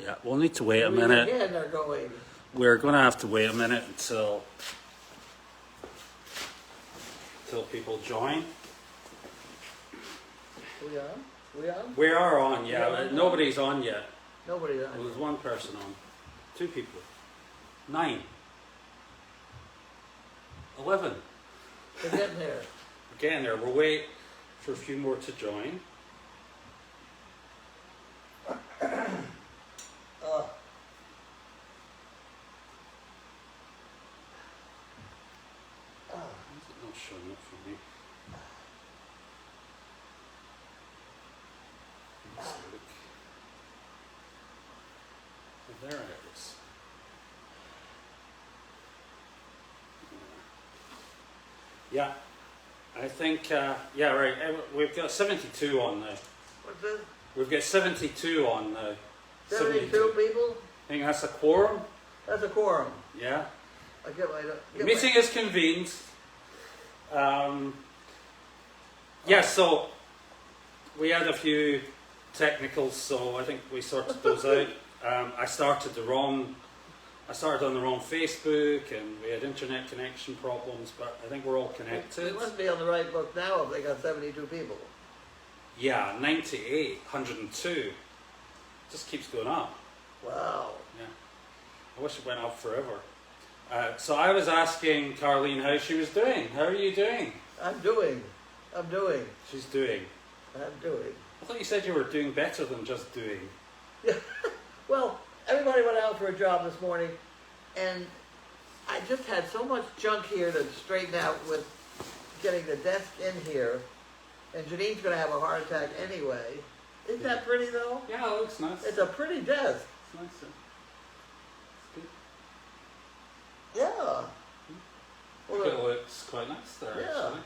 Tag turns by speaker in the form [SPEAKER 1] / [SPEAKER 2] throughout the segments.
[SPEAKER 1] Yeah, we'll need to wait a
[SPEAKER 2] We
[SPEAKER 1] minute.
[SPEAKER 2] again are going.
[SPEAKER 1] We're going to have to wait a minute until people join.
[SPEAKER 2] We on? We on?
[SPEAKER 1] We are on, yeah,
[SPEAKER 2] Yeah,
[SPEAKER 1] but
[SPEAKER 2] we're on.
[SPEAKER 1] nobody's on yet.
[SPEAKER 2] Nobody's
[SPEAKER 1] Well,
[SPEAKER 2] on.
[SPEAKER 1] there's one person on. 2 people. 9. 11.
[SPEAKER 2] We're getting there.
[SPEAKER 1] We're getting there. We'll wait for a few more to join. Why is it not showing up for me? Let's look. Oh, there it is. Yeah, I think, yeah, right. We've got 72 on now.
[SPEAKER 2] What's this?
[SPEAKER 1] We've got 72 on now.
[SPEAKER 2] 72 people?
[SPEAKER 1] I think that's a quorum.
[SPEAKER 2] That's a quorum.
[SPEAKER 1] Yeah.
[SPEAKER 2] I get my.
[SPEAKER 1] The meeting is convened. Yeah, so we had a few technicals, so I think we sorted those out. I started on the wrong Facebook, and we had internet connection problems, but I think we're all connected.
[SPEAKER 2] We must be on the right book now if they got 72 people.
[SPEAKER 1] Yeah, 98, 102. Just keeps going up.
[SPEAKER 2] Wow.
[SPEAKER 1] Yeah. I wish it went up forever. So I was asking Carlene how she was doing. How are you doing?
[SPEAKER 2] I'm doing.
[SPEAKER 1] She's doing. I thought you said you were doing better than just doing.
[SPEAKER 2] Yeah. Well, everybody went out for a job this morning, and I just had so much junk here to straighten out with getting the desk in here, and Janine's going to have a heart attack anyway. Isn't that pretty, though?
[SPEAKER 1] Yeah, it looks nice.
[SPEAKER 2] It's a pretty desk.
[SPEAKER 1] It's nice. It's good.
[SPEAKER 2] Yeah. Well,
[SPEAKER 1] It looks quite nice there,
[SPEAKER 2] Yeah.
[SPEAKER 1] actually.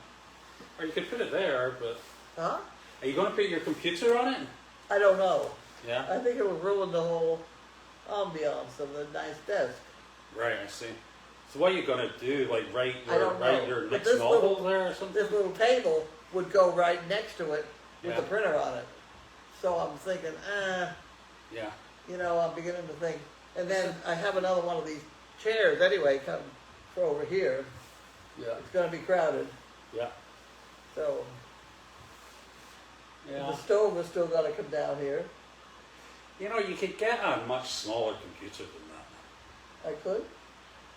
[SPEAKER 1] Or you could put it there, but...
[SPEAKER 2] huh?
[SPEAKER 1] Are you going to put your computer on it?
[SPEAKER 2] I don't know.
[SPEAKER 1] Yeah?
[SPEAKER 2] I think it would ruin the whole ambiance of the nice desk.
[SPEAKER 1] Right, I see. So what are you going to do? Like write
[SPEAKER 2] I don't know.
[SPEAKER 1] your
[SPEAKER 2] But
[SPEAKER 1] next
[SPEAKER 2] this
[SPEAKER 1] novel
[SPEAKER 2] little-
[SPEAKER 1] there or something?
[SPEAKER 2] This little table would go right next to it with
[SPEAKER 1] Yeah.
[SPEAKER 2] the printer on it. So I'm thinking,
[SPEAKER 1] Yeah.
[SPEAKER 2] you know, I'm beginning to think. And then I have another one of these chairs anyway, come for over here.
[SPEAKER 1] Yeah.
[SPEAKER 2] It's going to be crowded.
[SPEAKER 1] Yeah.
[SPEAKER 2] So
[SPEAKER 1] Yeah.
[SPEAKER 2] the stove is still going to come down here.
[SPEAKER 1] You know, you could get a much smaller computer than that.
[SPEAKER 2] I could.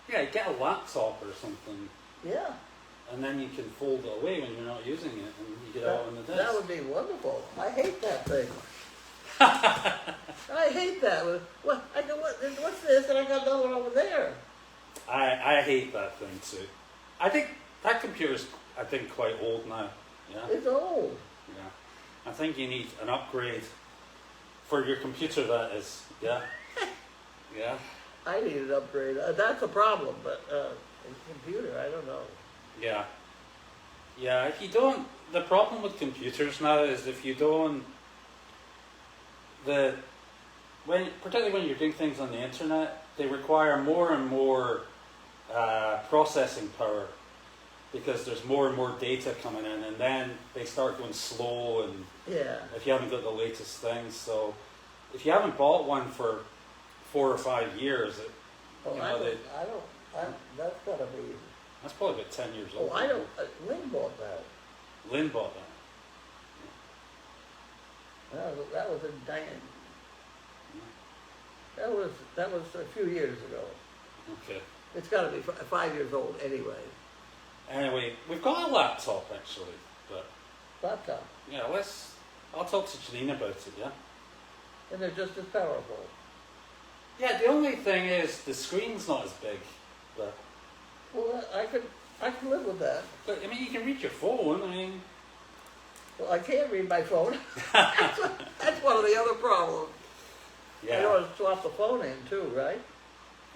[SPEAKER 1] Yeah, get a laptop or something,
[SPEAKER 2] Yeah.
[SPEAKER 1] and then you can fold it away when you're not using it, and you get it out on the desk.
[SPEAKER 2] That would be wonderful. I hate that thing. I hate that. What? I go, what's this? And I got another one over there.
[SPEAKER 1] I hate that thing too. I think that computer's, quite old now. Yeah.
[SPEAKER 2] It's old.
[SPEAKER 1] Yeah. I think you need an upgrade for your computer, that is. Yeah. Yeah.
[SPEAKER 2] I need an upgrade. That's a problem, but a computer, I don't know.
[SPEAKER 1] Yeah. Yeah, if you don't, the problem with computers now is if you don't, particularly when you're doing things on the internet, they require more and more processing power because there's more and more data coming in, and then they start going slow, and
[SPEAKER 2] Yeah.
[SPEAKER 1] if you haven't got the latest things. So if you haven't bought one for 4 or 5 years,
[SPEAKER 2] Oh,
[SPEAKER 1] you
[SPEAKER 2] I
[SPEAKER 1] know,
[SPEAKER 2] don't. That's gotta be.
[SPEAKER 1] that's probably about 10 years old.
[SPEAKER 2] Oh, I don't. Lynn bought that.
[SPEAKER 1] Lynn bought that.
[SPEAKER 2] That was in Diane. That was a few years ago.
[SPEAKER 1] Okay.
[SPEAKER 2] It's got to be 5 years old anyway.
[SPEAKER 1] Anyway, we've got a laptop actually, but
[SPEAKER 2] Laptop,
[SPEAKER 1] yeah, I'll talk to Janine about it, yeah?
[SPEAKER 2] and they're just as powerful.
[SPEAKER 1] Yeah, the only thing is the screen's not as big, but
[SPEAKER 2] Well, I could live with that.
[SPEAKER 1] I mean, you can read your phone, I mean,
[SPEAKER 2] Well, I can't read my phone. That's one of the other problems. I
[SPEAKER 1] yeah.
[SPEAKER 2] want to swap the phone in too, right?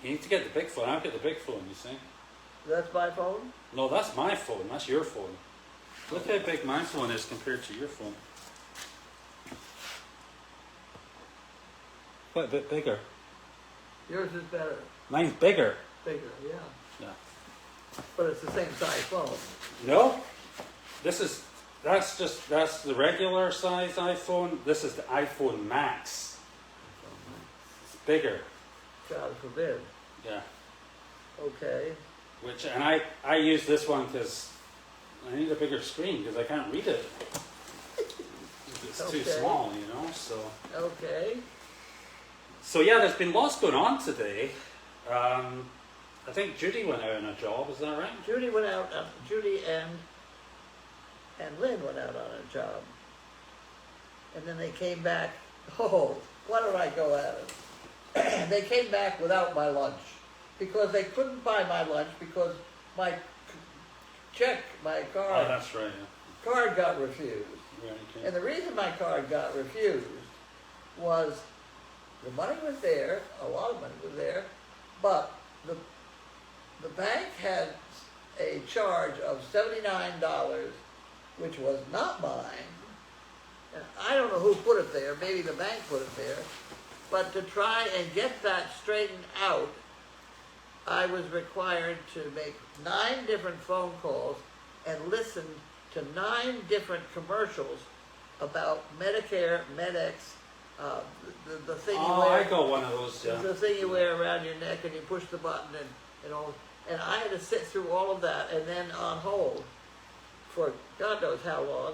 [SPEAKER 1] You need to get the big phone. I've got the big phone, you see?
[SPEAKER 2] That's my phone.
[SPEAKER 1] No, that's my phone, that's your phone. Look how big my phone is compared to your phone. Quite a bit bigger.
[SPEAKER 2] Yours is better,
[SPEAKER 1] Mine's bigger.
[SPEAKER 2] bigger, yeah.
[SPEAKER 1] Yeah.
[SPEAKER 2] But it's the same size phone.
[SPEAKER 1] No, that's the regular size iPhone. This is the iPhone Max. It's bigger.
[SPEAKER 2] God forbid.
[SPEAKER 1] Yeah.
[SPEAKER 2] Okay.
[SPEAKER 1] And I use this one because I need a bigger screen because I can't read it. It's too small, you know. So.
[SPEAKER 2] Okay.
[SPEAKER 1] So yeah, there's been lots going on today. I think Judy went out on a job. Is that right?
[SPEAKER 2] Judy went out. Judy and Lynn went out on a job, and then they came back. Oh, why don't I go at it? They came back without my lunch because they couldn't buy my lunch because my
[SPEAKER 1] Oh,
[SPEAKER 2] card
[SPEAKER 1] that's right. Yeah.
[SPEAKER 2] card got refused.
[SPEAKER 1] Right, okay.
[SPEAKER 2] And the reason my card got refused was the money was there, a lot of money was there, but the bank had a charge of $79, which was not mine. And I don't know who put it there, maybe the bank put it there, but to try and get that straightened out, I was required to make 9 different phone calls and listen to 9 different commercials about Medicare, MedX, the thing you
[SPEAKER 1] Oh,
[SPEAKER 2] wear.
[SPEAKER 1] I got one of those. Yeah.
[SPEAKER 2] The thing you wear around your neck and you push the button and all. And I had to sit through all of that and then on hold for God knows how long.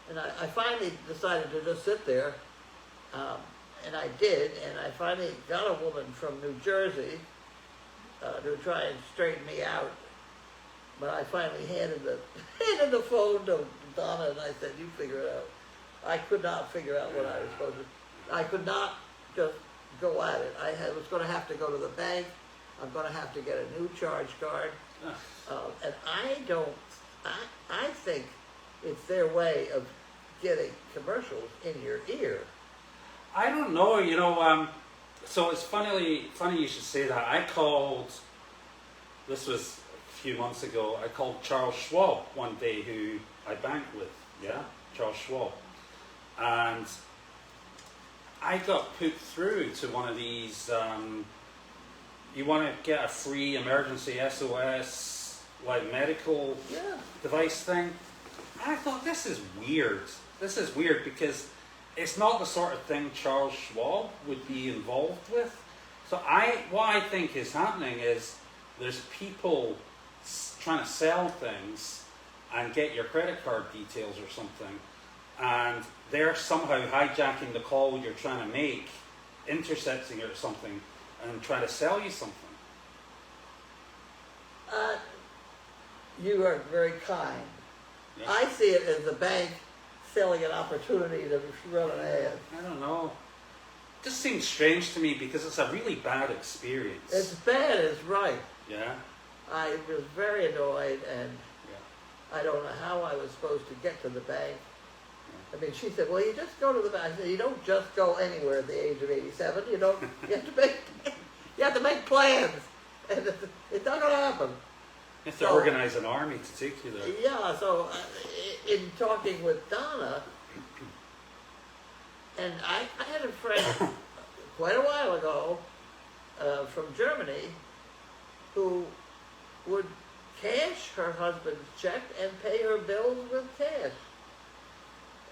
[SPEAKER 2] And I finally decided to just sit there, and I did. And I finally got a woman from New Jersey to try and straighten me out. But I finally handed the phone to Donna, and I said, "You figure it out." I could not figure out what I was supposed to. I could not just go at it. Was going to have to go to the bank. I'm going to have to get a new charge card. And I think it's their way of getting commercials in your ear.
[SPEAKER 1] I don't know, you know, so it's funny you should say that. I called, this was a few months ago, I called Charles Schwab one day, who I bank with, yeah, Charles Schwab. And I got put through to one of these, you want to get a free emergency SOS, like medical device thing. And I thought, this is weird. This is weird because it's not the sort of thing Charles Schwab would be involved with. So what I think is happening is there's people trying to sell things and get your credit card details or something, and they're somehow hijacking the call you're trying to make, intercepting it or something, and trying to sell you something.
[SPEAKER 2] You are very kind.
[SPEAKER 1] Yeah.
[SPEAKER 2] I see it as the bank selling an opportunity to run an ad.
[SPEAKER 1] I don't know. It just seems strange to me because it's a really bad experience.
[SPEAKER 2] It's bad, it's right.
[SPEAKER 1] Yeah?
[SPEAKER 2] I was very annoyed, and
[SPEAKER 1] Yeah.
[SPEAKER 2] I don't know how I was supposed to get to the bank. I mean, she said, "Well, you just go to the bank." I said, "You don't just go anywhere at the age of 87. You don't. You have to make plans, and it's not going to happen."
[SPEAKER 1] You have to organize an army to take you there.
[SPEAKER 2] Yeah. So, in talking with Donna, and I had a friend quite a while ago from Germany who would cash her husband's check and pay her bills with cash.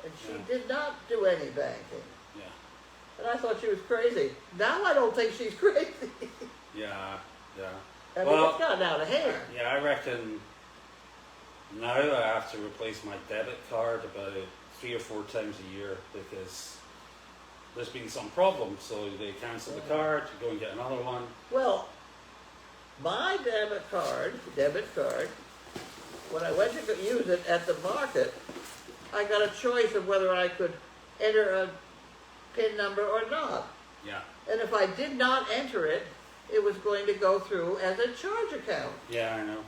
[SPEAKER 2] And she did not do any banking.
[SPEAKER 1] Yeah.
[SPEAKER 2] And I thought she was crazy. Now I don't think she's crazy.
[SPEAKER 1] Yeah, yeah.
[SPEAKER 2] I mean, it's gotten out of hand.
[SPEAKER 1] Yeah, I reckon now I have to replace my debit card about 3 or 4 times a year because there's been some problems. So they cancel the card, you go and get another one.
[SPEAKER 2] Well, my debit card, when I went to use it at the market, I got a choice of whether I could enter a PIN number or not.
[SPEAKER 1] Yeah.
[SPEAKER 2] And if I did not enter it, it was going to go through as a charge account.
[SPEAKER 1] Yeah, I know.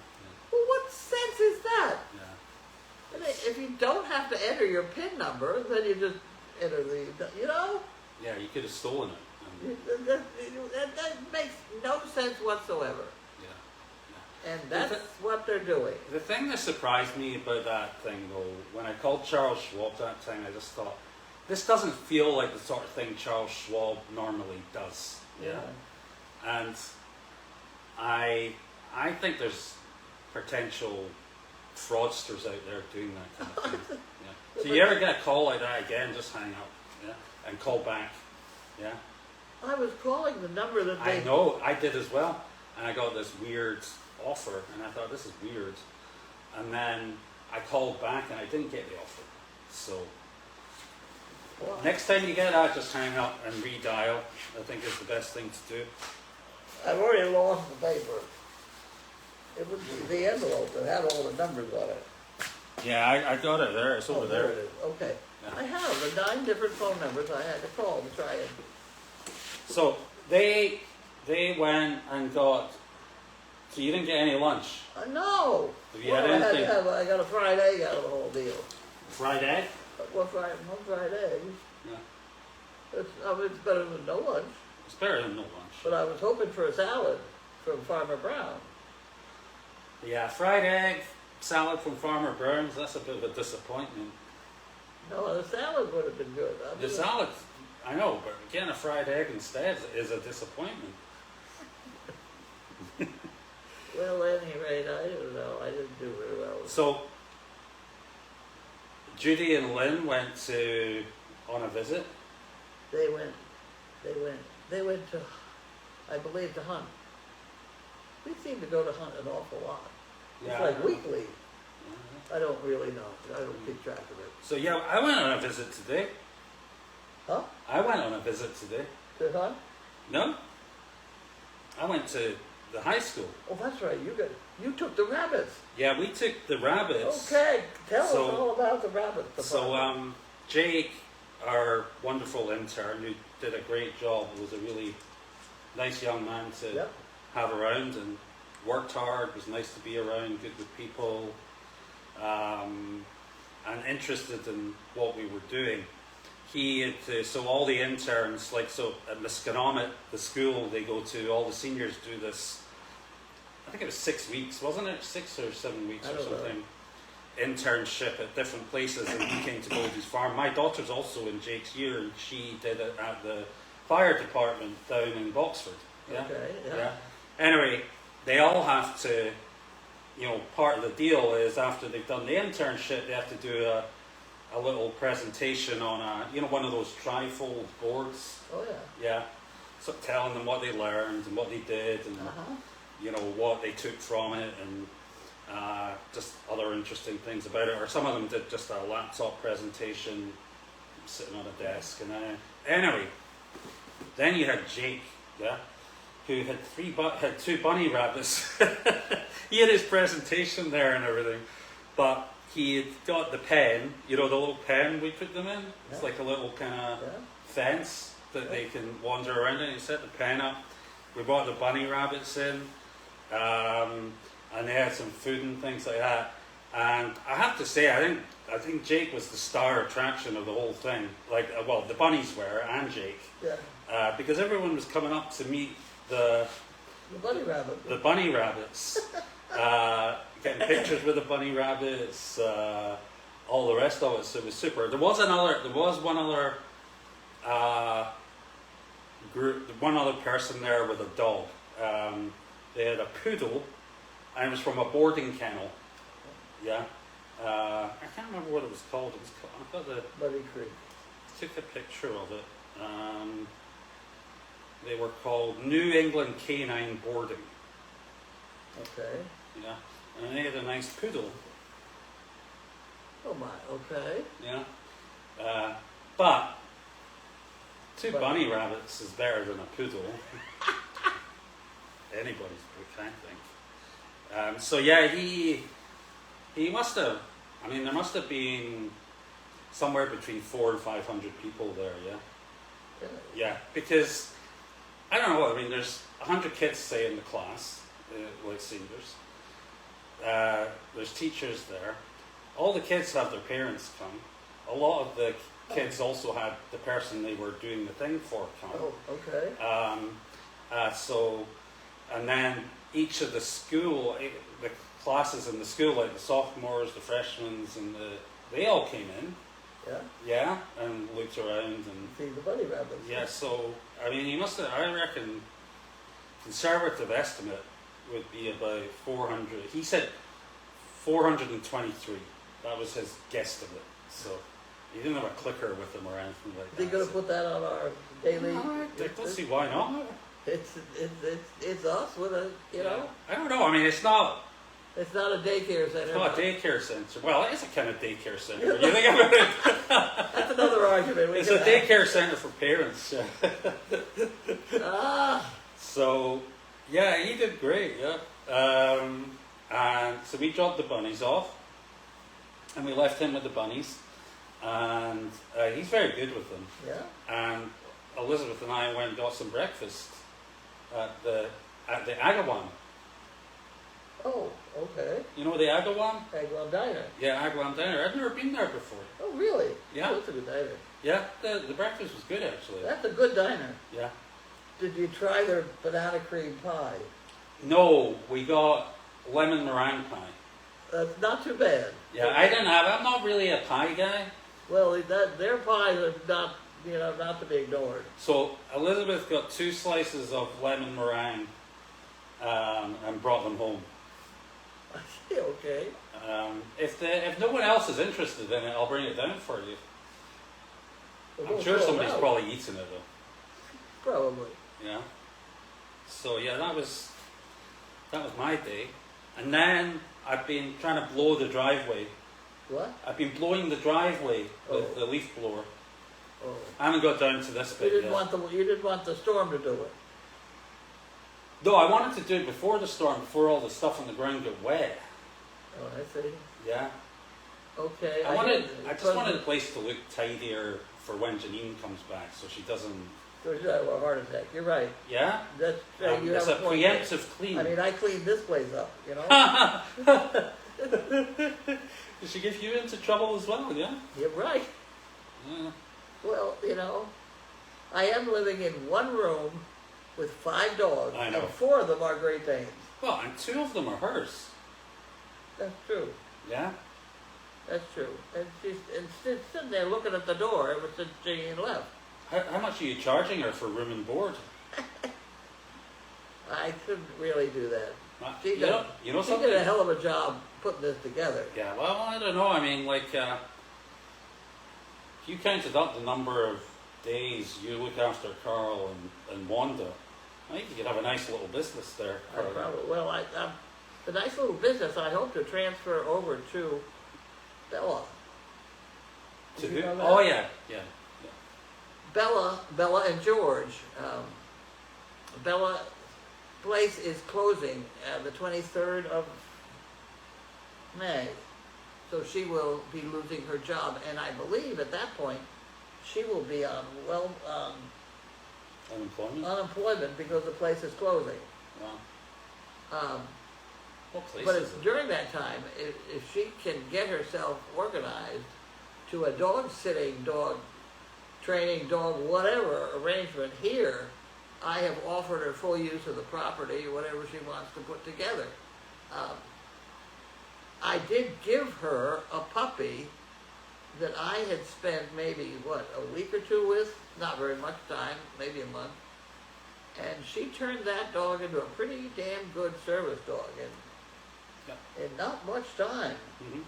[SPEAKER 2] Well, what sense is that?
[SPEAKER 1] Yeah.
[SPEAKER 2] I mean, if you don't have to enter your PIN number, then you just enter you know?
[SPEAKER 1] Yeah, you could have stolen it.
[SPEAKER 2] That makes no sense whatsoever. And that's what they're doing.
[SPEAKER 1] The thing that surprised me about that thing, though, when I called Charles Schwab that time, I just thought, this doesn't feel like the sort of thing Charles Schwab normally does.
[SPEAKER 2] Yeah.
[SPEAKER 1] And I think there's potential fraudsters out there doing that kind of thing. Yeah. So you ever get a call like that again, just hang up, yeah, and call back, yeah.
[SPEAKER 2] I was calling the number that
[SPEAKER 1] I know, I did as well. And I got this weird offer, and I thought, this is weird. And then I called back, and I didn't get the offer. So,
[SPEAKER 2] Well,
[SPEAKER 1] next time you get that, just hang up and redial. I think is the best thing to do.
[SPEAKER 2] I've already lost the paper. It was the envelope that had all the numbers on it.
[SPEAKER 1] Yeah, I got it there. It's over there.
[SPEAKER 2] It is. Okay.
[SPEAKER 1] Yeah.
[SPEAKER 2] I have the 9 different phone numbers I had to call to try and.
[SPEAKER 1] So they went and got. So you didn't get any lunch.
[SPEAKER 2] No.
[SPEAKER 1] Have you
[SPEAKER 2] Well,
[SPEAKER 1] had
[SPEAKER 2] I had
[SPEAKER 1] anything?
[SPEAKER 2] to have. I got a fried egg out of the whole deal.
[SPEAKER 1] Fried egg?
[SPEAKER 2] One fried egg.
[SPEAKER 1] Yeah.
[SPEAKER 2] It's better than no lunch.
[SPEAKER 1] It's better than no lunch.
[SPEAKER 2] But I was hoping for a salad from Farmer Brown.
[SPEAKER 1] Yeah, fried egg, salad from Farmer Brown's. That's a bit of a disappointment.
[SPEAKER 2] No, the salad would have been good.
[SPEAKER 1] The salad, I know, but getting a fried egg instead is a disappointment.
[SPEAKER 2] Well, at any rate, I don't know. I didn't do very well.
[SPEAKER 1] So, Judy and Lynn went on a visit.
[SPEAKER 2] They went to, I believe, to hunt. We seem to go to hunt an awful lot. It's
[SPEAKER 1] Yeah,
[SPEAKER 2] like
[SPEAKER 1] I know.
[SPEAKER 2] weekly. I don't really know. I don't keep track of it.
[SPEAKER 1] So yeah, I went on a visit today.
[SPEAKER 2] Huh?
[SPEAKER 1] I went on a visit today.
[SPEAKER 2] To hunt?
[SPEAKER 1] No? I went to the high school.
[SPEAKER 2] Oh, that's right. You took the rabbits.
[SPEAKER 1] Yeah, we took the rabbits.
[SPEAKER 2] Okay, tell us
[SPEAKER 1] So-
[SPEAKER 2] all about the rabbits.
[SPEAKER 1] So Jake, our wonderful intern, who did a great job, was a really nice young man to
[SPEAKER 2] Yep.
[SPEAKER 1] have around and worked hard, was nice to be around, good with people, and interested in what we were doing. He had, so all the interns, like so at Miskanamet, the school they go to, all the seniors do this, I think it was 6 weeks, wasn't it? 6 or 7 weeks
[SPEAKER 2] I
[SPEAKER 1] or
[SPEAKER 2] don't know.
[SPEAKER 1] something. Internship at different places, and he came to Goldy's farm. My daughter's also in Jake's year, and she did it at the fire department down in Boxford. Yeah.
[SPEAKER 2] Okay, yeah.
[SPEAKER 1] Yeah. Anyway, they all have to, part of the deal is after they've done the internship, they have to do a little presentation on one of those trifold boards.
[SPEAKER 2] Oh, yeah.
[SPEAKER 1] Yeah. So telling them what they learned and what they did and,
[SPEAKER 2] Uh-huh.
[SPEAKER 1] what they took from it and just other interesting things about it. Or some of them did just a laptop presentation sitting on a desk. And anyway, then you had Jake, yeah, who had had 2 bunny rabbits. He had his presentation there and everything, but he had got the pen, the little pen we put them in. It's
[SPEAKER 2] Yeah.
[SPEAKER 1] like a little kind of
[SPEAKER 2] Yeah.
[SPEAKER 1] fence that they can wander around in. He set the pen up. We brought the bunny rabbits in, and they had some food and things like that. And I have to say, I think Jake was the star attraction of the whole thing. Like, well, the bunnies were, and Jake,
[SPEAKER 2] Yeah.
[SPEAKER 1] because everyone was coming up to meet the
[SPEAKER 2] The bunny rabbit.
[SPEAKER 1] bunny rabbits, getting pictures with the bunny rabbits, all the rest of it. So it was super. There was one other group, one other person there with a dog. They had a poodle, and it was from a boarding kennel. Yeah, I can't remember what it was called. I've got
[SPEAKER 2] Bunny Creek.
[SPEAKER 1] took a picture of it. They were called New England Canine Boarding.
[SPEAKER 2] Okay.
[SPEAKER 1] Yeah, and they had a nice poodle.
[SPEAKER 2] Oh, my. Okay.
[SPEAKER 1] Yeah, but 2
[SPEAKER 2] But-
[SPEAKER 1] bunny rabbits is better than a poodle. Anybody's book, I think. So yeah, he must have. I mean, there must have been somewhere between 400 and 500 people there. Yeah,
[SPEAKER 2] Yeah.
[SPEAKER 1] yeah, because I don't know. I mean, there's 100 kids say in the class, like seniors. There's teachers there. All the kids have their parents come. A lot of the kids also had the person they were doing the thing for come.
[SPEAKER 2] Oh, okay.
[SPEAKER 1] And then each of the classes in the school, like the sophomores, the freshmen, they all came in,
[SPEAKER 2] Yeah.
[SPEAKER 1] yeah, and looked around and
[SPEAKER 2] See the bunny rabbits.
[SPEAKER 1] yeah. So I mean, he must have. I reckon conservative estimate would be about 400. He said 423. That was his guesstimate. So he didn't have a clicker with him or anything like
[SPEAKER 2] Are they
[SPEAKER 1] that.
[SPEAKER 2] going
[SPEAKER 1] so-
[SPEAKER 2] to put that on our Haley,
[SPEAKER 1] I don't see why not.
[SPEAKER 2] it's us with a, you know,
[SPEAKER 1] I don't know. I mean, it's not
[SPEAKER 2] it's not a daycare center.
[SPEAKER 1] a daycare center. Well, it is a kind of daycare center. When you think about it.
[SPEAKER 2] That's another argument.
[SPEAKER 1] It's a daycare center for parents.
[SPEAKER 2] Ah,
[SPEAKER 1] So, yeah, he did great. Yeah. And so we dropped the bunnies off, and we left him with the bunnies, and he's very good with them.
[SPEAKER 2] yeah.
[SPEAKER 1] And Elizabeth and I went and got some breakfast at the Agawam.
[SPEAKER 2] Oh, okay.
[SPEAKER 1] You know the Agawam?
[SPEAKER 2] Agawam Diner.
[SPEAKER 1] Yeah, Agawam Diner. I've never been there before.
[SPEAKER 2] Oh, really?
[SPEAKER 1] Yeah.
[SPEAKER 2] Oh, that's a good diner.
[SPEAKER 1] Yeah, the breakfast was good actually.
[SPEAKER 2] That's a good diner.
[SPEAKER 1] Yeah.
[SPEAKER 2] Did you try their banana cream pie?
[SPEAKER 1] No, we got lemon meringue pie.
[SPEAKER 2] That's not too bad.
[SPEAKER 1] Yeah, I didn't have. I'm not really a pie guy.
[SPEAKER 2] Well, their pies are not, you know, not to be ignored.
[SPEAKER 1] So Elizabeth got 2 slices of lemon meringue and brought them home.
[SPEAKER 2] Okay.
[SPEAKER 1] If no one else is interested in it, I'll bring it down for you.
[SPEAKER 2] Well,
[SPEAKER 1] I'm
[SPEAKER 2] we'll
[SPEAKER 1] sure
[SPEAKER 2] throw it
[SPEAKER 1] somebody's
[SPEAKER 2] out.
[SPEAKER 1] probably eaten it though.
[SPEAKER 2] Probably.
[SPEAKER 1] Yeah. So yeah, that was my day, and then I've been trying to blow the driveway.
[SPEAKER 2] What?
[SPEAKER 1] I've been blowing the driveway with
[SPEAKER 2] Oh.
[SPEAKER 1] the leaf blower.
[SPEAKER 2] Oh.
[SPEAKER 1] I haven't got down to this
[SPEAKER 2] You
[SPEAKER 1] bit
[SPEAKER 2] didn't
[SPEAKER 1] yet.
[SPEAKER 2] you didn't want the storm to do it.
[SPEAKER 1] No, I wanted to do it before the storm, before all the stuff on the ground got wet.
[SPEAKER 2] Oh, I see.
[SPEAKER 1] Yeah.
[SPEAKER 2] Okay.
[SPEAKER 1] I just wanted the place to look tidier for when Janine comes back, so she doesn't.
[SPEAKER 2] So you have a heart attack. You're right.
[SPEAKER 1] Yeah.
[SPEAKER 2] That's you
[SPEAKER 1] It's
[SPEAKER 2] have
[SPEAKER 1] a
[SPEAKER 2] a point.
[SPEAKER 1] preemptive clean.
[SPEAKER 2] I mean, I cleaned this place up. You know.
[SPEAKER 1] Did she get you into trouble as well? Yeah.
[SPEAKER 2] You're right.
[SPEAKER 1] Yeah.
[SPEAKER 2] Well, you know, I am living in one room with 5 dogs,
[SPEAKER 1] I know.
[SPEAKER 2] and 4 of them are Great Danes.
[SPEAKER 1] Well, and 2 of them are hers.
[SPEAKER 2] That's true.
[SPEAKER 1] Yeah.
[SPEAKER 2] That's true. And she's sitting there looking at the door ever since Janine left.
[SPEAKER 1] How much are you charging her for room and board?
[SPEAKER 2] I couldn't really do that. She
[SPEAKER 1] You know
[SPEAKER 2] she
[SPEAKER 1] something?
[SPEAKER 2] did a hell of a job putting this together.
[SPEAKER 1] Yeah, well, I don't know. I mean, like, if you counted up the number of days you look after Carl and Wanda, I think you could have a nice little business there.
[SPEAKER 2] The nice little business I hope to transfer over to Bella.
[SPEAKER 1] To
[SPEAKER 2] Did
[SPEAKER 1] who?
[SPEAKER 2] you know that?
[SPEAKER 1] Oh, yeah.
[SPEAKER 2] Bella and George. Bella place is closing the 23rd of May. So she will be losing her job, and I believe at that point she will be on unemployment because the place is closing.
[SPEAKER 1] Wow. What place
[SPEAKER 2] But
[SPEAKER 1] is
[SPEAKER 2] it's
[SPEAKER 1] it?
[SPEAKER 2] during that time, if she can get herself organized to a dog sitting, dog training, dog whatever arrangement here, I have offered her full use of the property, whatever she wants to put together. I did give her a puppy that I had spent maybe, a week or 2 with, not very much time, maybe a month. And she turned that dog into a pretty damn good service dog in not much time.
[SPEAKER 1] Mm-hmm.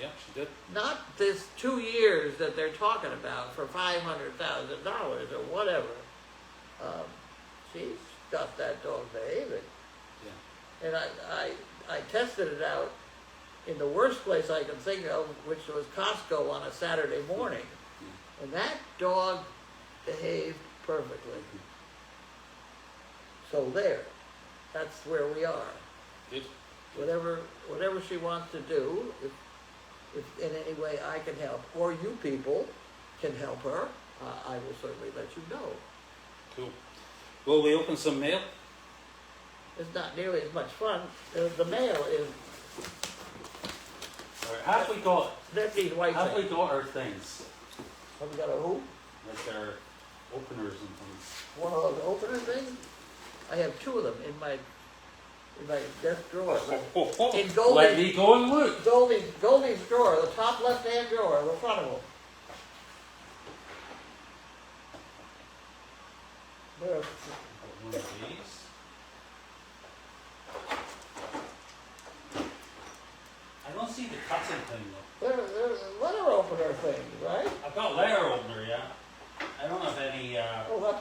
[SPEAKER 1] Yeah, she did.
[SPEAKER 2] Not this 2 years that they're talking about for $500,000 or whatever. She's got that dog behaving.
[SPEAKER 1] Yeah.
[SPEAKER 2] And I tested it out in the worst place I could think of, which was Costco on a Saturday morning.
[SPEAKER 1] Yeah.
[SPEAKER 2] And that dog behaved perfectly. So there, that's where we are.
[SPEAKER 1] Good.
[SPEAKER 2] Whatever she wants to do, if in any way I can help, or you people can help her, I will certainly let you know.
[SPEAKER 1] Cool. Will we open some mail?
[SPEAKER 2] It's not nearly as much fun. The mail is
[SPEAKER 1] All right. Have we got our things?
[SPEAKER 2] Have we got a who?
[SPEAKER 1] Like our openers and things.
[SPEAKER 2] One of those opener things? I have 2 of them in my desk drawer. In Goldy.
[SPEAKER 1] Let me go and look.
[SPEAKER 2] Goldy's drawer, the top left-hand drawer, the front of them. There.
[SPEAKER 1] One of these. I don't see the cutting thing though.
[SPEAKER 2] There's letter opener things, right?
[SPEAKER 1] I've got letter opener, yeah. I don't have any.
[SPEAKER 2] Oh, that's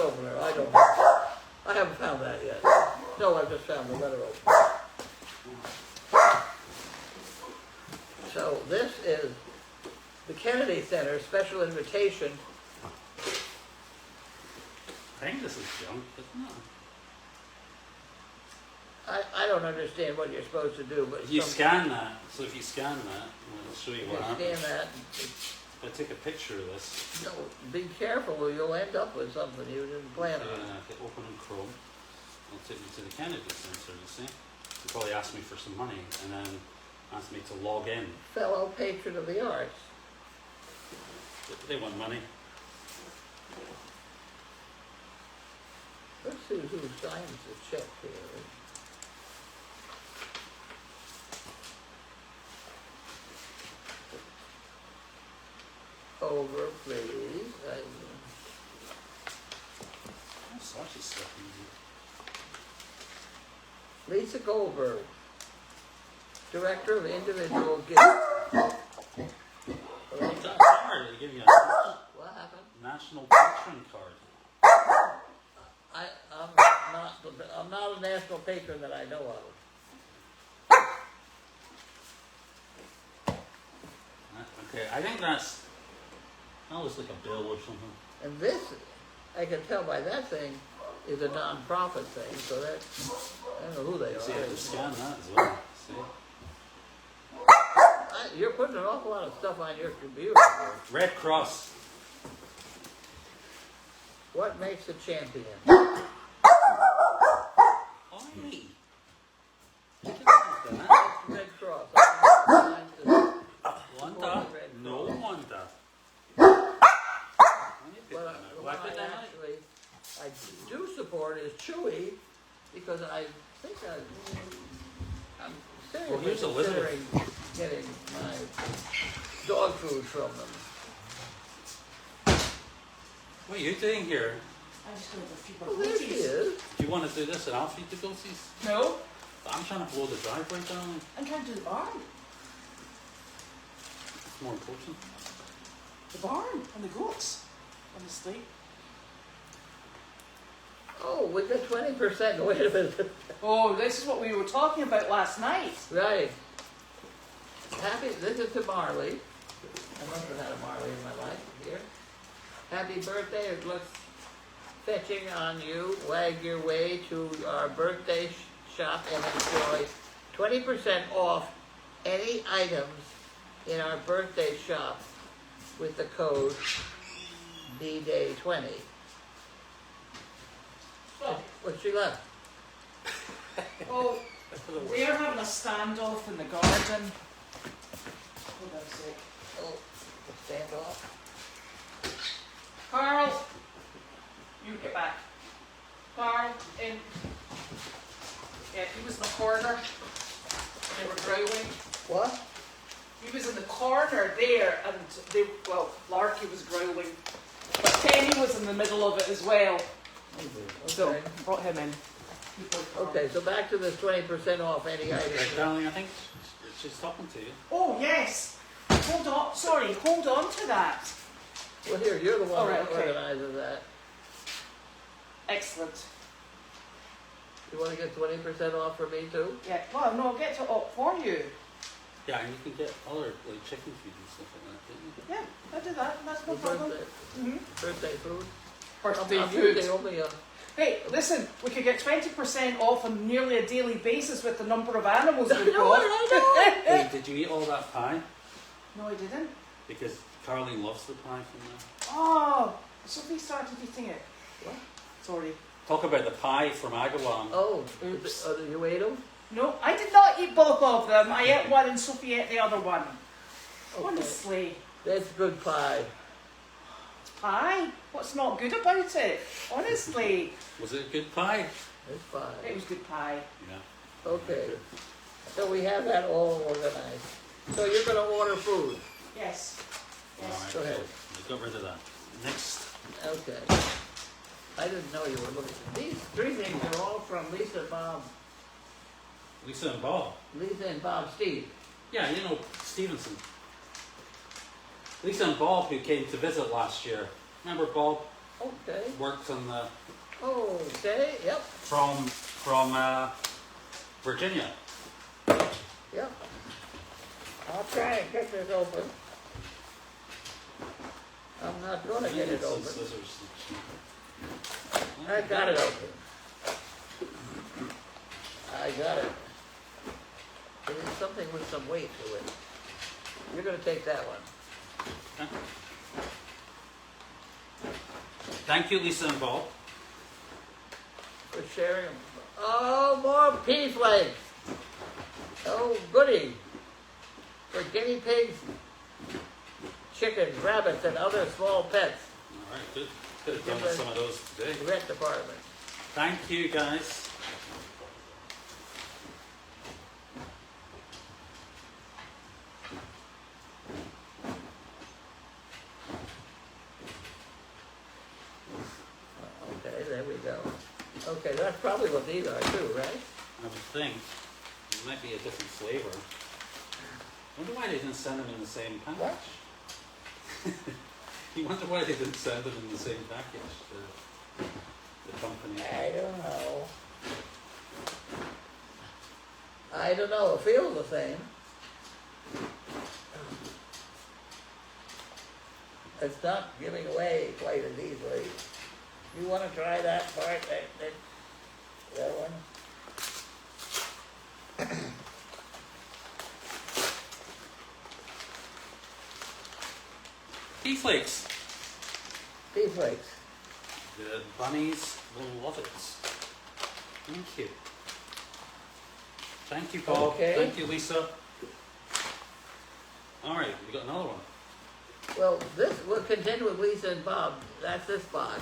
[SPEAKER 2] opener, I don't know. I haven't found that yet. No, I've just found the letter opener. So this is the Kennedy Center special invitation.
[SPEAKER 1] I think this is junk, isn't it?
[SPEAKER 2] I don't understand what you're supposed to do, but
[SPEAKER 1] You scan that, so if you scan that, it'll show you
[SPEAKER 2] you
[SPEAKER 1] what
[SPEAKER 2] scan
[SPEAKER 1] happens.
[SPEAKER 2] that.
[SPEAKER 1] If I take a picture of this,
[SPEAKER 2] No, be careful or you'll end up with something you didn't plan on.
[SPEAKER 1] hit open in Chrome, it'll take me to the Kennedy Center, you see? They'll probably ask me for some money, and then ask me to log in.
[SPEAKER 2] Fellow patron of the arts.
[SPEAKER 1] They want money.
[SPEAKER 2] Let's see who signs the check here. Over, please.
[SPEAKER 1] All sorts of stuff in
[SPEAKER 2] Lisa Goldberg, Director of Individual Gifts.
[SPEAKER 1] here. What's that card? They give you a
[SPEAKER 2] What happened?
[SPEAKER 1] national patron card.
[SPEAKER 2] I'm not a national patron that I know of.
[SPEAKER 1] Okay, I think that looks like a bill or something.
[SPEAKER 2] And this, I can tell by that thing, is a non-profit thing, so that, I don't know who they
[SPEAKER 1] See, I have to
[SPEAKER 2] are.
[SPEAKER 1] scan that as well. See?
[SPEAKER 2] You're putting an awful lot of stuff on your computer here.
[SPEAKER 1] Red Cross.
[SPEAKER 2] What makes a champion?
[SPEAKER 1] Oi!
[SPEAKER 2] Red Cross.
[SPEAKER 1] Wonder? No wonder.
[SPEAKER 2] What I actually, I do support is Chewy, because I think I'm
[SPEAKER 1] Well, here's
[SPEAKER 2] seriously
[SPEAKER 1] a lizard.
[SPEAKER 2] considering getting my dog food from them.
[SPEAKER 1] What are you doing here?
[SPEAKER 3] I'm just going to feed my
[SPEAKER 2] Oh, there she
[SPEAKER 3] goatees.
[SPEAKER 2] is.
[SPEAKER 1] Do you want to do this and I'll feed the goatees?
[SPEAKER 3] No,
[SPEAKER 1] I'm trying to blow the driveway down.
[SPEAKER 3] I'm trying to do the barn.
[SPEAKER 1] It's more important.
[SPEAKER 3] The barn and the goats, honestly.
[SPEAKER 2] Oh, we got 20%. Wait a minute.
[SPEAKER 3] Oh, this is what we were talking about last night.
[SPEAKER 2] Right. This is to Marley. I must have had a Marley in my life here. Happy birthday. It looks fetching on you. Wag your way to our birthday shop and enjoy 20% off any items in our birthday shop with the code BDAY20. What she left?
[SPEAKER 3] Oh, they're having a standoff in the garden. Hold on a sec.
[SPEAKER 2] Oh, stand off.
[SPEAKER 3] Carl, you get back. Carl, in. Yeah, he was in the corner. They were growling.
[SPEAKER 2] What?
[SPEAKER 3] He was in the corner there, and Larky was growling. But Penny was in the middle of it as well. So,
[SPEAKER 2] Okay.
[SPEAKER 3] brought him in.
[SPEAKER 2] Okay, so back to this 20% off any item.
[SPEAKER 1] Right, darling, I think she's talking to you.
[SPEAKER 3] Oh, yes. Hold on. Sorry, hold on to that.
[SPEAKER 2] Well, here, you're the one
[SPEAKER 3] All right,
[SPEAKER 2] that
[SPEAKER 3] okay.
[SPEAKER 2] organizes that.
[SPEAKER 3] Excellent.
[SPEAKER 2] You want to get 20% off for me too?
[SPEAKER 3] Yeah, well, no, I'll get to opt for you.
[SPEAKER 1] Yeah, and you can get other like chicken feed and stuff like that, don't you?
[SPEAKER 3] Yeah, I'll do that. That's no
[SPEAKER 2] For
[SPEAKER 3] problem.
[SPEAKER 2] birthday,
[SPEAKER 3] Mm-hmm.
[SPEAKER 2] birthday food?
[SPEAKER 3] Birthday
[SPEAKER 2] I'm
[SPEAKER 3] food.
[SPEAKER 2] usually only
[SPEAKER 3] Hey, listen, we could get 20% off on nearly a daily basis with the number of animals we've
[SPEAKER 2] I know,
[SPEAKER 3] got.
[SPEAKER 1] Hey, did you eat all that pie?
[SPEAKER 3] No, I didn't.
[SPEAKER 1] Because Carlene loves the pie from there.
[SPEAKER 3] Oh, Sophie started eating it.
[SPEAKER 2] What?
[SPEAKER 3] Sorry.
[SPEAKER 1] Talk about the pie from Agawam.
[SPEAKER 2] Oh,
[SPEAKER 3] Oops.
[SPEAKER 2] you ate them?
[SPEAKER 3] No, I did not eat both of them. I ate one and Sophie ate the other one.
[SPEAKER 2] Okay.
[SPEAKER 3] Honestly.
[SPEAKER 2] That's good pie.
[SPEAKER 3] Pie? What's not good about it? Honestly.
[SPEAKER 1] Was it a good pie?
[SPEAKER 2] It's fine.
[SPEAKER 3] It was good pie.
[SPEAKER 1] Yeah.
[SPEAKER 2] Okay. So we have that all organized. So you're going to order food?
[SPEAKER 3] Yes. Yes.
[SPEAKER 1] Alright,
[SPEAKER 2] Go ahead.
[SPEAKER 1] so we got rid of that. Next.
[SPEAKER 2] Okay. I didn't know you were looking. These three things are all from Lisa, Bob,
[SPEAKER 1] Lisa and Bob.
[SPEAKER 2] Lisa and Bob Steve.
[SPEAKER 1] Yeah, you know Stevenson. Lisa and Bob, who came to visit last year. Remember Bob?
[SPEAKER 2] Okay.
[SPEAKER 1] Worked on the
[SPEAKER 2] Okay, yep,
[SPEAKER 1] from Virginia.
[SPEAKER 2] yep. I'll try and get this open. I'm not gonna get it
[SPEAKER 1] Some
[SPEAKER 2] open.
[SPEAKER 1] scissors.
[SPEAKER 2] I got it open. I got it. It is something with some weight to it. You're gonna take that one.
[SPEAKER 1] Okay. Thank you, Lisa and Bob.
[SPEAKER 2] For sharing them. Oh, more pea flakes. Oh, goody. For guinea pigs, chickens, rabbits, and other small pets.
[SPEAKER 1] All right, good. Could have done with some of those today.
[SPEAKER 2] Vet department.
[SPEAKER 1] Thank you, guys.
[SPEAKER 2] Okay, there we go. Okay, that's probably what these are too, right?
[SPEAKER 1] I would think it might be a different flavor. I wonder why they didn't send them in the same package.
[SPEAKER 2] What?
[SPEAKER 1] You wonder why they didn't send them in the same package, the company.
[SPEAKER 2] I don't know. I don't know. It feels the same. It's not giving away quite as easily. You want to try that part? That one?
[SPEAKER 1] Pea flakes.
[SPEAKER 2] Pea flakes.
[SPEAKER 1] The bunnies will love it. Thank you. Thank you, Bob.
[SPEAKER 2] Okay.
[SPEAKER 1] Thank you, Lisa. All right, we got another one.
[SPEAKER 2] Well, this will continue with Lisa and Bob. That's this box.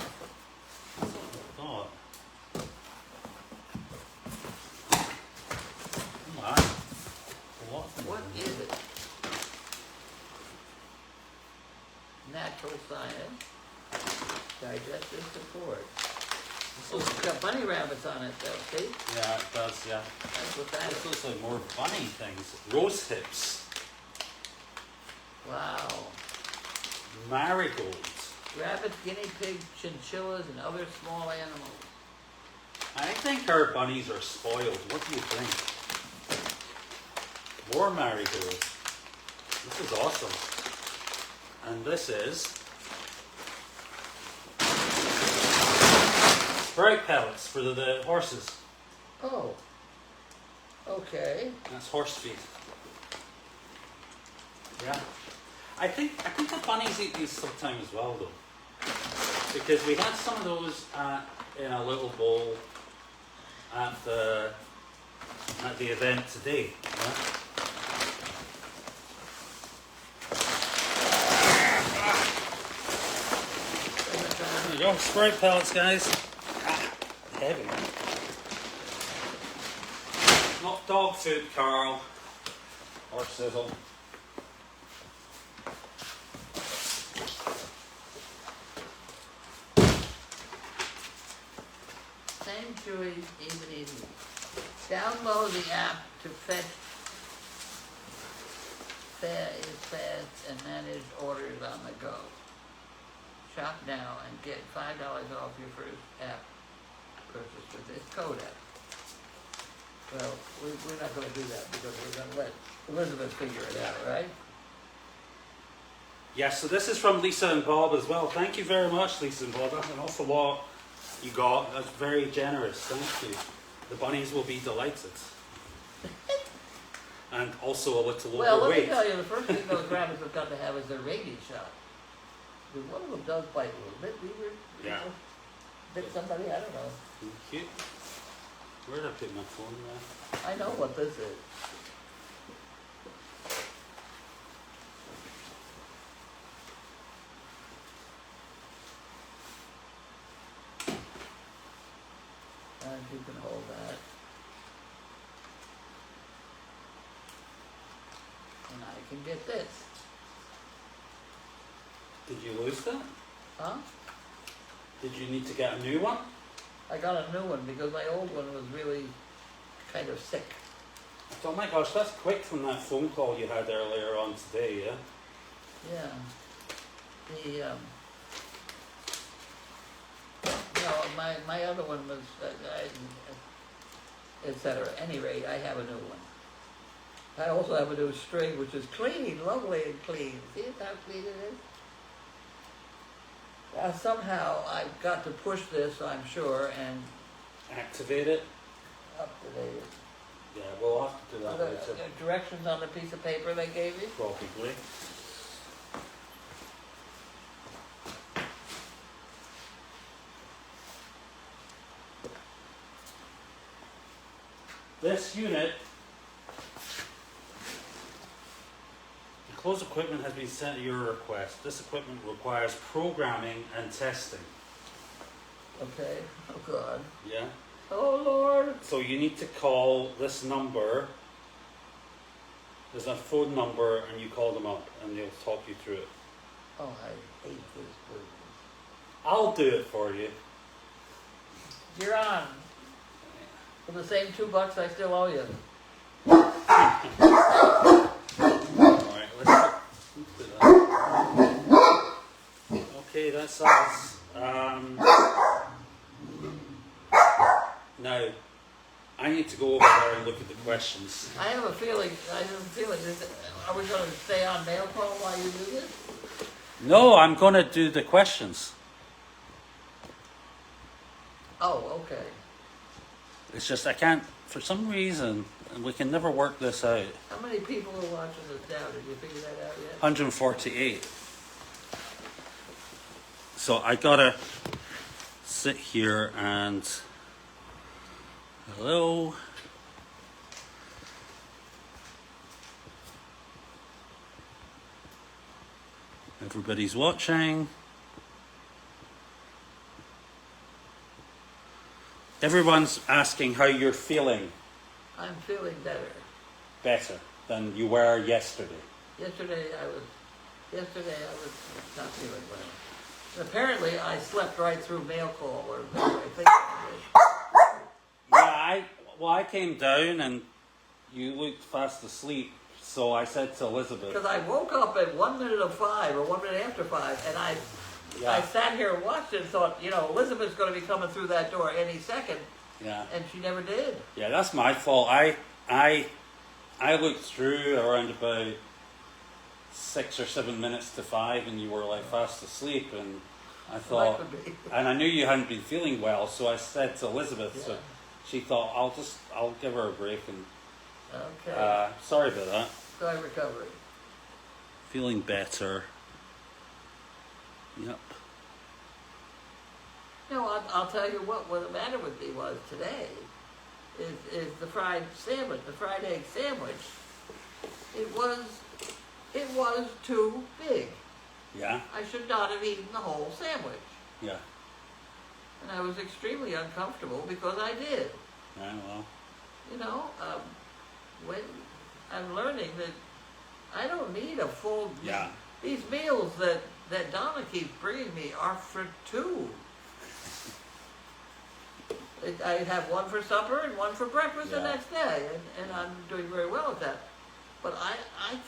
[SPEAKER 1] That's what I thought. Oh my.
[SPEAKER 2] What is it? Natural science. Digestive support. Oh, it's got bunny rabbits on it though, see?
[SPEAKER 1] Yeah, it does, yeah.
[SPEAKER 2] That's what that
[SPEAKER 1] This
[SPEAKER 2] is.
[SPEAKER 1] looks like more bunny things. Rose hips.
[SPEAKER 2] Wow.
[SPEAKER 1] Marigolds.
[SPEAKER 2] Rabbits, guinea pigs, chinchillas, and other small animals.
[SPEAKER 1] I think our bunnies are spoiled. What do you think? More marigolds. This is awesome. And this is sprout pellets for the horses.
[SPEAKER 2] Oh. Okay.
[SPEAKER 1] That's horse feed. Yeah. I think the bunnies eat these sometimes as well though. Because we had some of those in a little bowl at the event today. Yeah? There you go, sprout pellets, guys. Heavy. Not dog food, Carl. Or sizzle.
[SPEAKER 2] Sanctuary, even easy. Download the app to fetch fast and manage orders on the go. Shop now and get $5 off your first app purchase with this code app. Well, we're not going to do that because we're going to let Elizabeth figure it out, right?
[SPEAKER 1] Yes, so this is from Lisa and Bob as well. Thank you very much, Lisa and Bob. That's an awful lot you got. That's very generous. Thank you. The bunnies will be delighted. And also a little
[SPEAKER 2] Well, let me
[SPEAKER 1] overweight.
[SPEAKER 2] tell you, the first thing those rabbits have got to have is their rabies shot. Because one of them does bite a little bit. We were,
[SPEAKER 1] Yeah.
[SPEAKER 2] bit somebody, I don't know.
[SPEAKER 1] Thank you. Where did I put my phone there?
[SPEAKER 2] I know what this is. And you can hold that. And I can get this.
[SPEAKER 1] Did you lose that?
[SPEAKER 2] Huh?
[SPEAKER 1] Did you need to get a new one?
[SPEAKER 2] I got a new one because my old one was really kind of sick.
[SPEAKER 1] Oh my gosh, that's quick from that phone call you had earlier on today, yeah?
[SPEAKER 2] Yeah. The No, my other one was, et cetera. At any rate, I have a new one. I also have a new string, which is clean, lovely and clean. See how clean it is? Somehow I've got to push this, I'm sure, and
[SPEAKER 1] Activate it.
[SPEAKER 2] update it.
[SPEAKER 1] Yeah, we'll have to do
[SPEAKER 2] Are
[SPEAKER 1] that
[SPEAKER 2] there
[SPEAKER 1] later.
[SPEAKER 2] directions on the piece of paper they gave you?
[SPEAKER 1] Probably. This unit, the closed equipment has been sent at your request. This equipment requires programming and testing.
[SPEAKER 2] Okay. Oh God.
[SPEAKER 1] Yeah.
[SPEAKER 2] Oh Lord.
[SPEAKER 1] So you need to call this number. There's a phone number, and you call them up, and they'll talk you through it.
[SPEAKER 2] Oh, I hate this business.
[SPEAKER 1] I'll do it for you.
[SPEAKER 2] You're on. For the same $2 I still owe you.
[SPEAKER 1] Alright, let's do that. Okay, that's us. Now, I need to go over there and look at the questions.
[SPEAKER 2] I have a feeling, are we going to stay on mail call while you do this?
[SPEAKER 1] No, I'm going to do the questions.
[SPEAKER 2] Oh, okay.
[SPEAKER 1] It's just I can't, for some reason, we can never work this out.
[SPEAKER 2] How many people are watching this now? Did you figure that out yet?
[SPEAKER 1] 148. So I gotta sit here and hello. Everybody's watching. Everyone's asking how you're feeling.
[SPEAKER 2] I'm feeling better.
[SPEAKER 1] Better than you were yesterday.
[SPEAKER 2] Yesterday I was not feeling well. And apparently I slept right through mail call, or I think I
[SPEAKER 1] Yeah, I came down and you looked fast asleep, so I said to
[SPEAKER 2] did.
[SPEAKER 1] Elizabeth.
[SPEAKER 2] Because I woke up at 1 minute of 5 or 1 minute after 5, and I sat here and watched it and thought, Elizabeth's going to be coming through that door any second,
[SPEAKER 1] Yeah.
[SPEAKER 2] and she never did.
[SPEAKER 1] Yeah, that's my fault. I looked through around about 6 or 7 minutes to 5, and you were like fast asleep, and I
[SPEAKER 2] Well,
[SPEAKER 1] thought,
[SPEAKER 2] that could be.
[SPEAKER 1] and I knew you hadn't been feeling well, so I said to Elizabeth,
[SPEAKER 2] Yeah.
[SPEAKER 1] so she thought I'll give her a break, and
[SPEAKER 2] Okay.
[SPEAKER 1] sorry about that.
[SPEAKER 2] So I'm recovering.
[SPEAKER 1] Feeling better. Yep.
[SPEAKER 2] No, I'll tell you what the matter with me was today is the fried sandwich, the fried egg sandwich. It was too big.
[SPEAKER 1] Yeah.
[SPEAKER 2] I should not have eaten the whole sandwich.
[SPEAKER 1] Yeah.
[SPEAKER 2] And I was extremely uncomfortable because I did.
[SPEAKER 1] Yeah. Well.
[SPEAKER 2] When I'm learning that I don't need a full.
[SPEAKER 1] Yeah.
[SPEAKER 2] These meals that Donna keeps bringing me are for two. I have one for supper and one for breakfast the
[SPEAKER 1] Yeah.
[SPEAKER 2] next day, and I'm doing very well at that. But I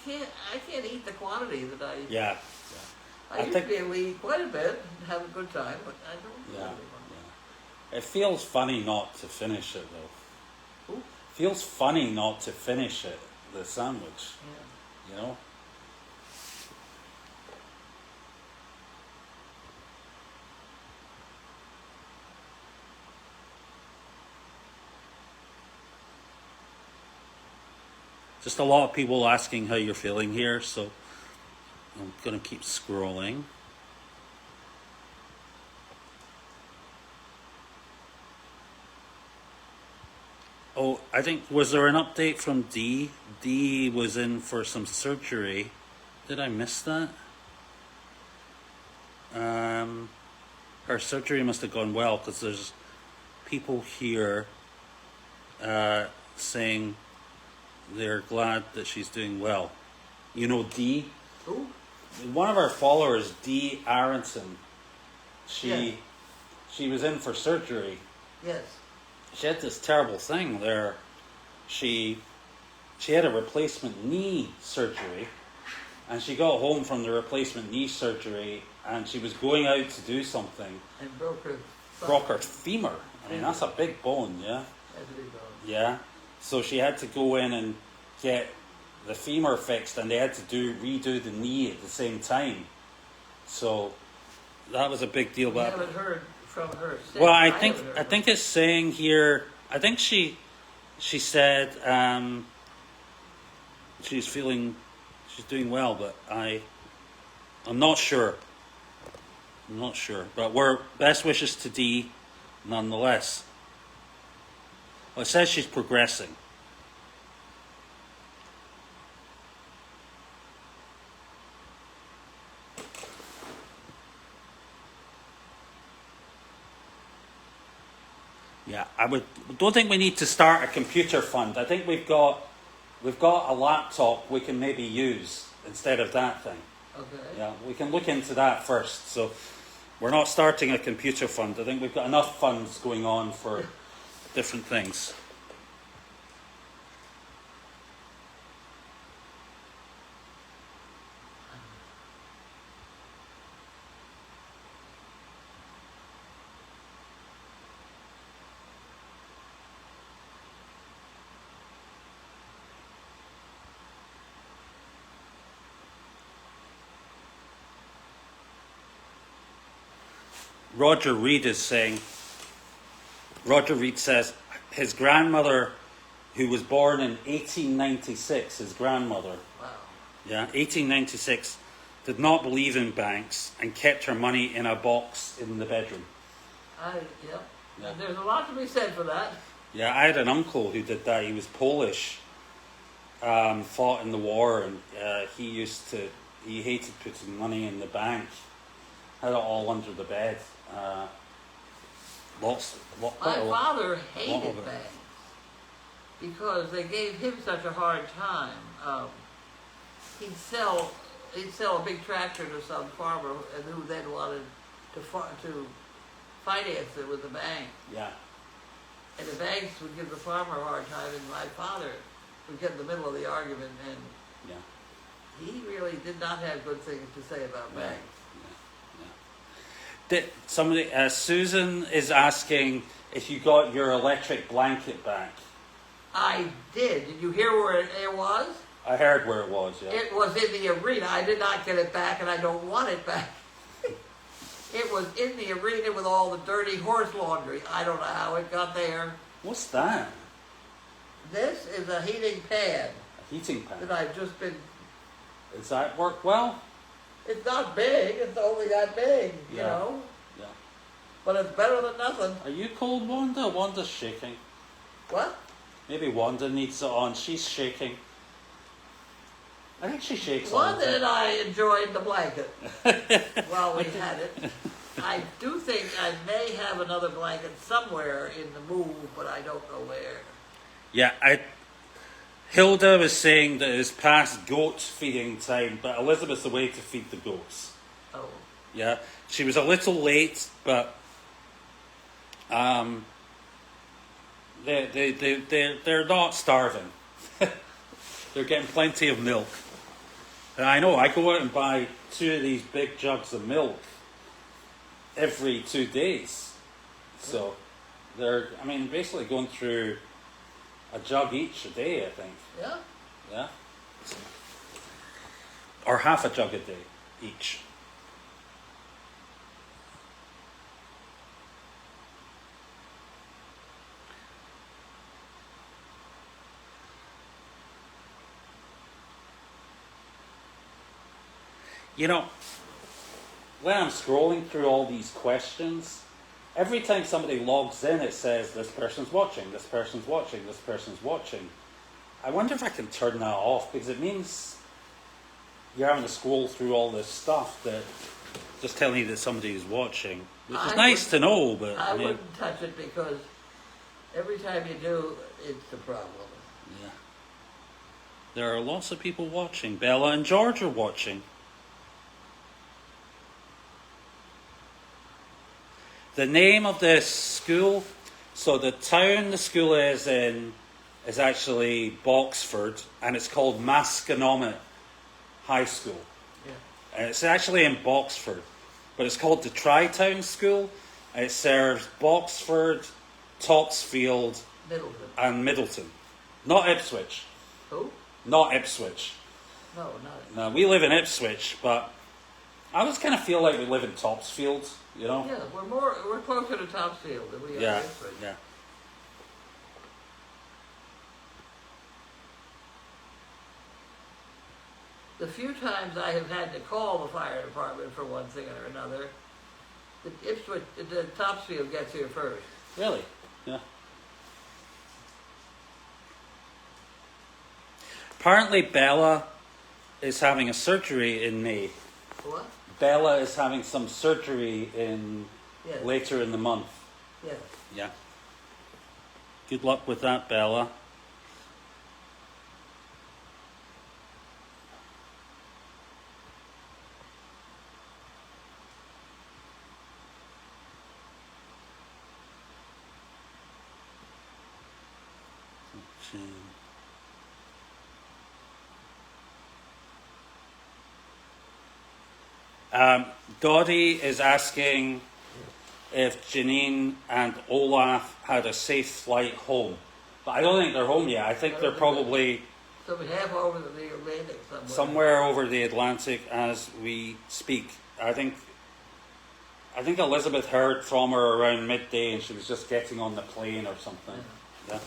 [SPEAKER 2] can't eat the quantity that I.
[SPEAKER 1] Yeah.
[SPEAKER 2] I usually will eat quite a bit and have a good time, but I don't.
[SPEAKER 1] Yeah.
[SPEAKER 2] Really
[SPEAKER 1] Yeah. It feels funny not to finish it though.
[SPEAKER 2] Ooh.
[SPEAKER 1] Feels funny not to finish it, the sandwich.
[SPEAKER 2] Yeah.
[SPEAKER 1] You know. Just a lot of people asking how you're feeling here, so I'm going to keep scrolling. Oh, I think, was there an update from Dee? Dee was in for some surgery. Did I miss that? Her surgery must have gone well, because there's people here saying they're glad that she's doing well. You know Dee?
[SPEAKER 2] Who?
[SPEAKER 1] One of our followers, Dee Aronson,
[SPEAKER 2] Yeah.
[SPEAKER 1] she was in for surgery.
[SPEAKER 2] Yes.
[SPEAKER 1] She had this terrible thing there. She had a replacement knee surgery, and she got home from the replacement knee surgery, and she was going out to do something,
[SPEAKER 2] And broke her
[SPEAKER 1] broke her femur. I mean, that's a big bone, yeah?
[SPEAKER 2] That's a big bone.
[SPEAKER 1] Yeah. So she had to go in and get the femur fixed, and they had to redo the knee at the same time. So that was a big deal.
[SPEAKER 2] We
[SPEAKER 1] But
[SPEAKER 2] haven't heard from her since.
[SPEAKER 1] well, I
[SPEAKER 2] haven't heard
[SPEAKER 1] think
[SPEAKER 2] from
[SPEAKER 1] it's saying here. I think she said she's doing well, but I'm not sure. I'm not sure, but we're best wishes to Dee, nonetheless. Well, it says she's progressing. Yeah, don't think we need to start a computer fund. I think we've got a laptop we can maybe use instead of that thing.
[SPEAKER 2] Okay.
[SPEAKER 1] Yeah, we can look into that first. So we're not starting a computer fund. I think we've got enough funds going on for different things. Roger Reed says his grandmother, who was born in 1896, his grandmother,
[SPEAKER 2] Wow.
[SPEAKER 1] yeah, 1896, did not believe in banks and kept her money in a box in the bedroom.
[SPEAKER 2] Yep.
[SPEAKER 1] Yeah.
[SPEAKER 2] And there's a lot to be said for that.
[SPEAKER 1] Yeah, I had an uncle who did that. He was Polish, fought in the war, and he hated putting money in the bank. Had it all under the bed.
[SPEAKER 2] My father hated
[SPEAKER 1] of it.
[SPEAKER 2] banks because they gave him such a hard time. He'd sell a big tractor to some farmer, and who then wanted to finance it with the bank.
[SPEAKER 1] Yeah.
[SPEAKER 2] And the banks would give the farmer a hard time, and my father would get in the middle of the argument, and
[SPEAKER 1] Yeah.
[SPEAKER 2] he really did not have good things to say about
[SPEAKER 1] Yeah.
[SPEAKER 2] banks.
[SPEAKER 1] Susan is asking if you got your electric blanket back.
[SPEAKER 2] I did. Did you hear where it was?
[SPEAKER 1] I heard where it was, yeah.
[SPEAKER 2] It was in the arena. I did not get it back, and I don't want it back. It was in the arena with all the dirty horse laundry. I don't know how it got there.
[SPEAKER 1] What's that?
[SPEAKER 2] This is a heating pad
[SPEAKER 1] A heating pad.
[SPEAKER 2] that I've just been...
[SPEAKER 1] Does that work well?
[SPEAKER 2] It's not big. It's only that big, you
[SPEAKER 1] Yeah.
[SPEAKER 2] know.
[SPEAKER 1] Yeah.
[SPEAKER 2] But it's better than nothing.
[SPEAKER 1] Are you cold, Wanda? Wanda's shaking.
[SPEAKER 2] What?
[SPEAKER 1] Maybe Wanda needs it on. She's shaking. I think she shakes all
[SPEAKER 2] Wanda
[SPEAKER 1] the
[SPEAKER 2] and
[SPEAKER 1] time.
[SPEAKER 2] I enjoyed the blanket while we had it. I do think I may have another blanket somewhere in the move, but I don't know where.
[SPEAKER 1] Yeah, Hilda was saying that it's past goat feeding time, but Elizabeth's away to feed the goats.
[SPEAKER 2] Oh.
[SPEAKER 1] Yeah, she was a little late, but they're not starving. They're getting plenty of milk. And I know I go out and buy 2 of these big jugs of milk every 2 days. So they're, basically going through a jug each a day, I think.
[SPEAKER 2] Yeah?
[SPEAKER 1] Yeah? Or half a jug a day each. You know, when I'm scrolling through all these questions, every time somebody logs in, it says, this person's watching, this person's watching, this person's watching. I wonder if I can turn that off, because it means you're having to scroll through all this stuff that just telling you that somebody is watching, which is nice to know, but
[SPEAKER 2] I wouldn't touch it because every time you do, it's a problem.
[SPEAKER 1] yeah. There are lots of people watching. Bella and George are watching. The name of this school, so the town the school is in is actually Boxford, and it's called Masconomet High School.
[SPEAKER 2] Yeah.
[SPEAKER 1] And it's actually in Boxford, but it's called the Tri-Town School, It serves Boxford, Topsfield,
[SPEAKER 2] Middleton.
[SPEAKER 1] and Middleton. Not Ipswich.
[SPEAKER 2] Who?
[SPEAKER 1] Not Ipswich.
[SPEAKER 2] No, not.
[SPEAKER 1] No, we live in Ipswich, but I always kind of feel like we live in Topsfield, you know?
[SPEAKER 2] Yeah, we're closer to Topsfield than we are
[SPEAKER 1] Yeah,
[SPEAKER 2] to Ipswich.
[SPEAKER 1] yeah.
[SPEAKER 2] The few times I have had to call the fire department for one thing or another, the Topsfield gets here first.
[SPEAKER 1] Really? Yeah. Apparently Bella is having a surgery in May.
[SPEAKER 2] What?
[SPEAKER 1] Bella is having some surgery in
[SPEAKER 2] Yes.
[SPEAKER 1] later in the month.
[SPEAKER 2] Yes.
[SPEAKER 1] Yeah. Good luck with that, Bella. Dottie is asking if Janine and Olaf had a safe flight home. But I don't think they're home yet. I think they're probably
[SPEAKER 2] So we have over the Atlantic somewhere.
[SPEAKER 1] somewhere over the Atlantic as we speak. I think Elizabeth heard from her around midday and she was just getting on the plane or something. Yeah.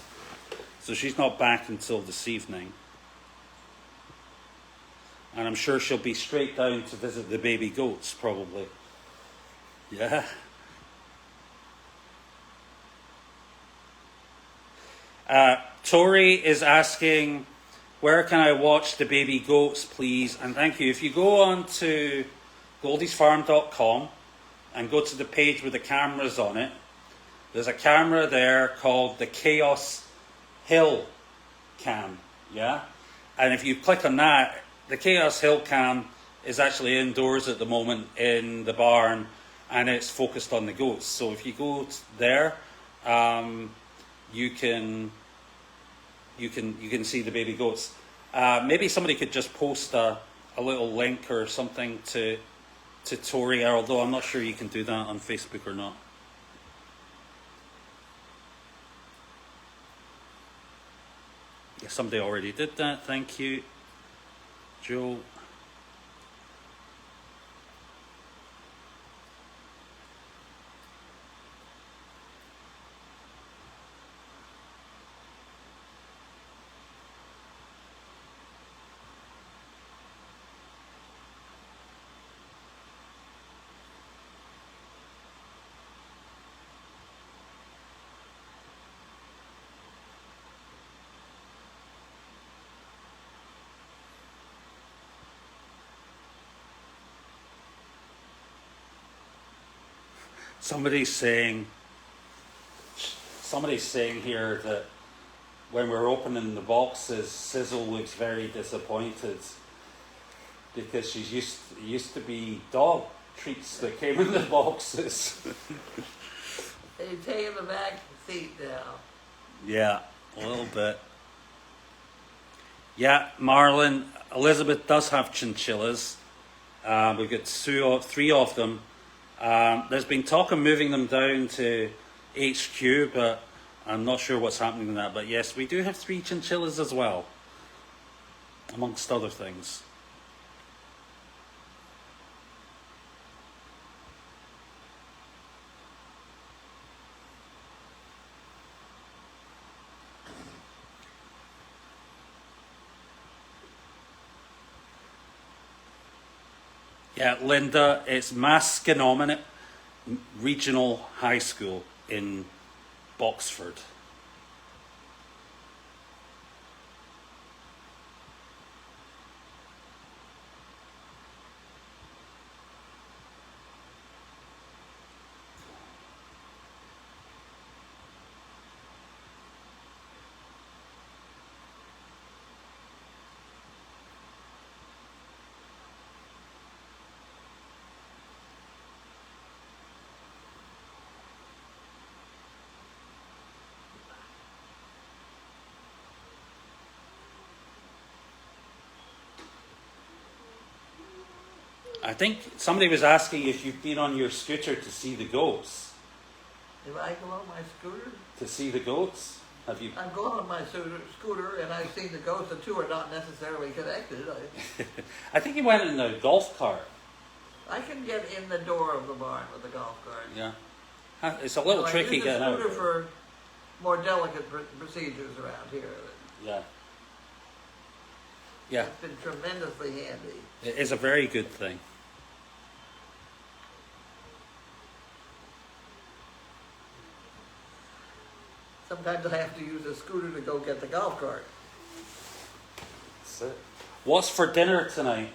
[SPEAKER 1] So she's not back until this evening. And I'm sure she'll be straight down to visit the baby goats, probably. Yeah. Tori is asking, where can I watch the baby goats, please? And thank you. If you go on to goldiesfarm.com and go to the page with the cameras on it, there's a camera there called the Chaos Hill Cam. Yeah? And if you click on that, the Chaos Hill Cam is actually indoors at the moment in the barn, and it's focused on the goats. So if you go there, you can see the baby goats. Maybe somebody could just post a little link or something to Tori, although I'm not sure you can do that on Facebook or not. Yeah, somebody already did that. Thank you, Joe. Somebody's saying here that when we're opening the boxes, Sizzle looks very disappointed because she's used to be dog treats that came in the boxes.
[SPEAKER 2] They've taken the back seat now.
[SPEAKER 1] Yeah, a little bit. Yeah, Marlon, Elizabeth does have chinchillas. We've got three of them. There's been talk of moving them down to HQ, but I'm not sure what's happening with that. But yes, we do have 3 chinchillas as well, amongst other things. Yeah, Linda, it's Masconomet Regional High School in Boxford. I think somebody was asking if you've been on your scooter to see the goats.
[SPEAKER 2] If I go on my scooter,
[SPEAKER 1] To see the goats? Have you?
[SPEAKER 2] I'm going on my scooter, and I've seen the goats. The two are not necessarily connected.
[SPEAKER 1] I think you went in a golf cart.
[SPEAKER 2] I can get in the door of the barn with the golf cart.
[SPEAKER 1] Yeah. It's a little tricky
[SPEAKER 2] I use
[SPEAKER 1] getting
[SPEAKER 2] the
[SPEAKER 1] out.
[SPEAKER 2] scooter for more delicate procedures around here.
[SPEAKER 1] Yeah. Yeah.
[SPEAKER 2] It's been tremendously handy.
[SPEAKER 1] It is a very good thing.
[SPEAKER 2] Sometimes I have to use a scooter to go get the golf cart.
[SPEAKER 1] That's it. What's for dinner tonight?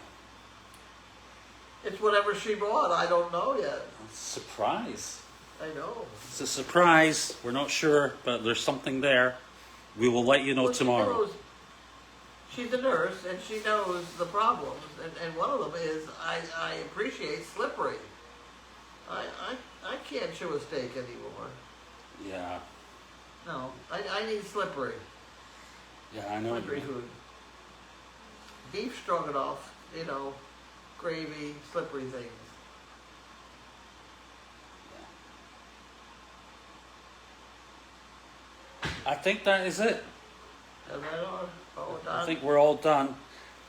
[SPEAKER 2] It's whatever she bought. I don't know yet.
[SPEAKER 1] Surprise.
[SPEAKER 2] I know.
[SPEAKER 1] It's a surprise. We're not sure, but there's something there. We will let you know
[SPEAKER 2] Well, she
[SPEAKER 1] tomorrow.
[SPEAKER 2] knows- she's a nurse, and she knows the problems. And one of them is I appreciate slippery. I can't chew a steak anymore.
[SPEAKER 1] Yeah.
[SPEAKER 2] No, I need slippery.
[SPEAKER 1] Yeah, I know. what you
[SPEAKER 2] Slippery
[SPEAKER 1] mean.
[SPEAKER 2] food. Beef stroganoff, gravy, slippery things.
[SPEAKER 1] I think that is it.
[SPEAKER 2] Is that all done?
[SPEAKER 1] I think we're all done.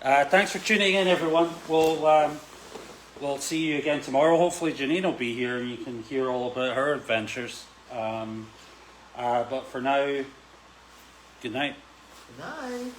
[SPEAKER 1] Thanks for tuning in, everyone. We'll see you again tomorrow. Hopefully Janine will be here and you can hear all about her adventures. But for now, good night.
[SPEAKER 2] Good night.